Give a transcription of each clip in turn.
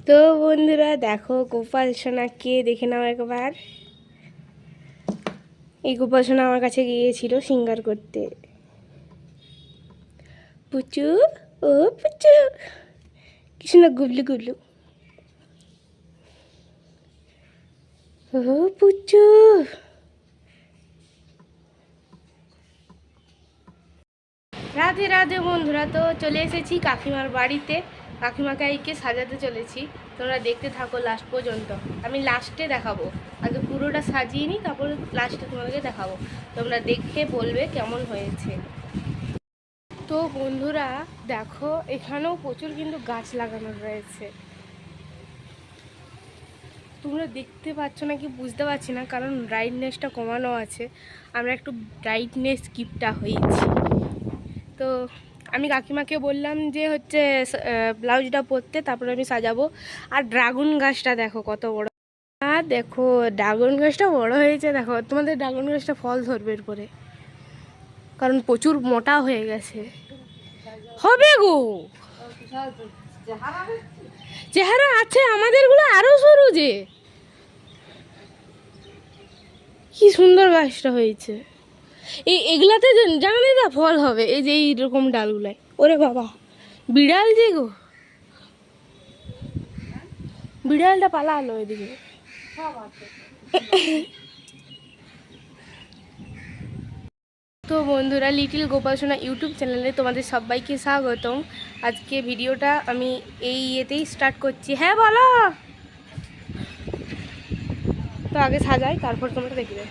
তো বন্ধুরা দেখো, গোপাল সোনাকে দেখে নাও একবার। এই গোপাল সোনা আমার কাছে গিয়েছিল সিঙ্গার করতে। পুচু, ও পুচু, কি সুন্দর গুবলু গুবলু। ও পুচু। রাধে রাধে বন্ধুরা, তো চলে এসেছি কাকিমার বাড়িতে। কাকিমাকে আইকে সাজাতে চলেছি। তোমরা দেখতে থাকো লাস্ট পর্যন্ত। আমি লাস্টে দেখাবো, আগে পুরোটা সাজিয়ে নিই, তারপর লাস্টে তোমাদেরকে দেখাবো। তোমরা দেখে বলবে কেমন হয়েছে। তো বন্ধুরা দেখো, এখানেও প্রচুর কিন্তু গাছ লাগানো রয়েছে। তোমরা দেখতে পাচ্ছ না কি বুঝতে পারছি না, কারণ ব্রাইটনেসটা কমানো আছে। আমরা একটু ব্রাইটনেস কিপটা হয়েছি। তো আমি কাকিমাকে বললাম যে হচ্ছে ব্লাউজটা পরতে, তারপরে আমি সাজাবো। আর ড্রাগন গাছটা দেখো কত বড়। আর দেখো ড্রাগন গাছটা বড় হয়েছে। দেখো তোমাদের ড্রাগন গাছটা ফল ধরবে এরপরে, কারণ প্রচুর মোটা হয়ে গেছে। হবে গো, চেহারা আছে আমাদেরগুলো আরো সরু। যে কি সুন্দর গাছটা হয়েছে। এগুলাতে জানো না ফল হবে, এই যে এইরকম ডালগুলায়। ওরে বাবা, বিড়াল যে গো, বিড়ালটা পালালো এদিকে। তো বন্ধুরা, লিটিল গোপাল সোনা ইউটিউব চ্যানেলে তোমাদের সবাইকে স্বাগতম। আজকে ভিডিওটা আমি এই ইয়েতেই স্টার্ট করছি। হ্যাঁ বলো। তো আগে সাজাই, তারপর তোমরা দেখবে।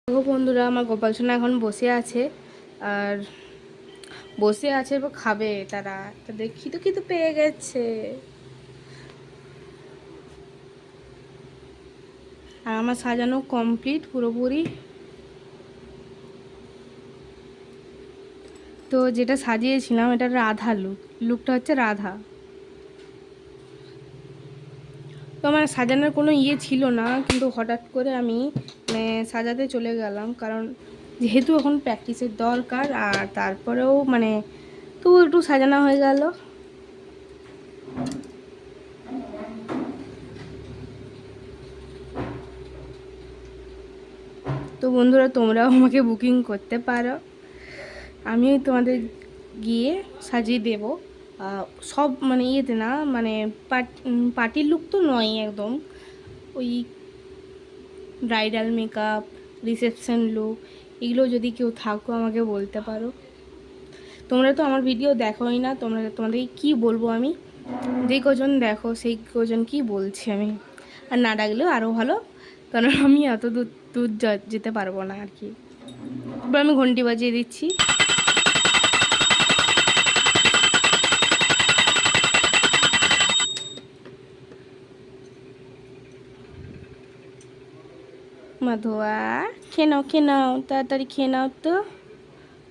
দেখো বন্ধুরা, আমার গোপাল সোনা এখন বসে আছে। আর বসে আছে, এবার খাবে তারা। তাদের খিদে খিদে পেয়ে গেছে। আর আমার সাজানো কমপ্লিট পুরোপুরি। তো যেটা সাজিয়েছিলাম এটা রাধা লুকটা হচ্ছে রাধা। তো আমার সাজানোর কোনো ইয়ে ছিল না, কিন্তু হঠাৎ করে আমি সাজাতে চলে গেলাম, কারণ যেহেতু এখন প্র্যাকটিসের দরকার। আর তারপরেও তবু একটু সাজানো হয়ে গেল। তো বন্ধুরা, তোমরাও আমাকে বুকিং করতে পারো, আমি তোমাদের গিয়ে সাজিয়ে দেব। সব ইয়েতে না, পার্টির লুক তো নয় একদম। ওই ব্রাইডাল মেকআপ, রিসেপশন লুক, এগুলো যদি কেউ থাকো আমাকে বলতে পারো। তোমরা তো আমার ভিডিও দেখোই না, তোমাদেরকে কি বলবো আমি। যেই কজন দেখো সেই কজন কি বলছি আমি। আর না ডাকলেও আরও ভালো, কারণ আমি এত দূর দূর যেতে পারবো না আর কি। এবার আমি ঘন্টি বাজিয়ে দিচ্ছি। মাধোয়া, খেয়ে নাও তাড়াতাড়ি খেয়ে নাও। তো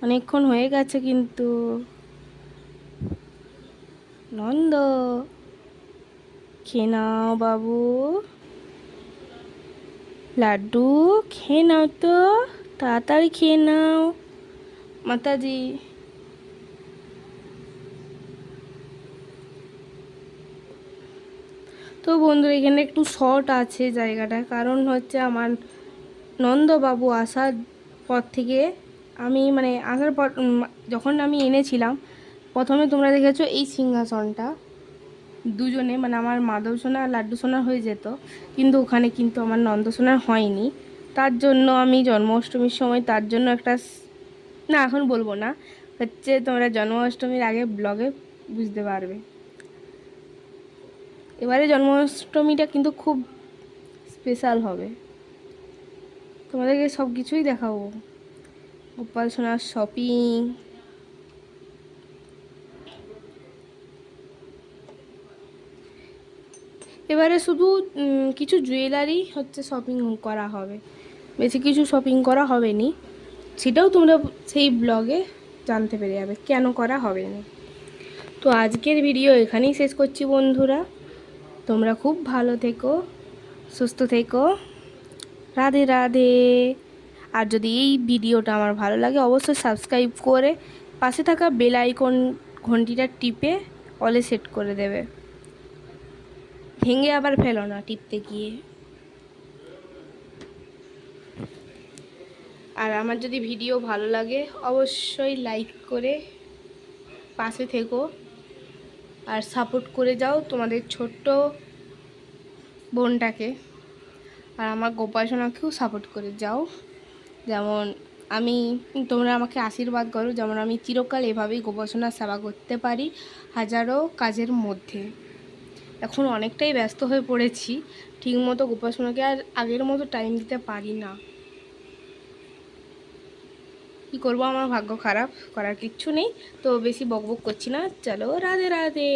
অনেকক্ষণ হয়ে গেছে কিন্তু। নন্দ, খেয়ে নাও বাবু। লাড্ডু, খেয়ে নাও তো, তাড়াতাড়ি খেয়ে নাও। মাতাজি, তো বন্ধুরা এখানে একটু শর্ট আছে জায়গাটা, কারণ হচ্ছে আমার নন্দবাবু আসার পর থেকে আমি আসার পর যখন আমি এনেছিলাম, প্রথমে তোমরা দেখেছো এই সিংহাসনটা দুজনে আমার মাধব সোনা আর লাড্ডু সোনা হয়ে যেত, কিন্তু ওখানে কিন্তু আমার নন্দ সোনার হয়নি। তার জন্য আমি জন্মাষ্টমীর সময় তার জন্য একটা, না এখন বলবো না, হচ্ছে তোমরা জন্মাষ্টমীর আগে ব্লগে বুঝতে পারবে। এবারে জন্মাষ্টমীটা কিন্তু খুব স্পেশাল হবে, তোমাদেরকে সব কিছুই দেখাবো। গোপাল সোনার শপিং, এবারে শুধু কিছু জুয়েলারি হচ্ছে শপিং করা হবে, বেশি কিছু শপিং করা হবে নি। সেটাও তোমরা সেই ব্লগে জানতে পেরে যাবে কেন করা হবে না। তো আজকের ভিডিও এখানেই শেষ করছি বন্ধুরা। তোমরা খুব ভালো থেকো, সুস্থ থেকো। রাধে রাধে। আর যদি এই ভিডিওটা আমার ভালো লাগে অবশ্যই সাবস্ক্রাইব করে পাশে থাকা বেল আইকন ঘন্টিটা টিপে অলে সেট করে দেবে। ভেঙে আবার ফেলো না টিপতে গিয়ে। আর আমার যদি ভিডিও ভালো লাগে অবশ্যই লাইক করে পাশে থেকো আর সাপোর্ট করে যাও তোমাদের ছোট্ট বোনটাকে। আর আমার গোপাসনাকেও সাপোর্ট করে যাও, যেমন তোমরা আমাকে আশীর্বাদ করো যেমন আমি চিরকাল এভাবেই গোপাসনার সেবা করতে পারি হাজারো কাজের মধ্যে। এখন অনেকটাই ব্যস্ত হয়ে পড়েছি, ঠিকমতো গোপাসনাকে আর আগের মতো টাইম দিতে পারি না। কী করবো, আমার ভাগ্য খারাপ, করার কিচ্ছু নেই। তো বেশি বকবক করছি না, চলো রাধে রাধে।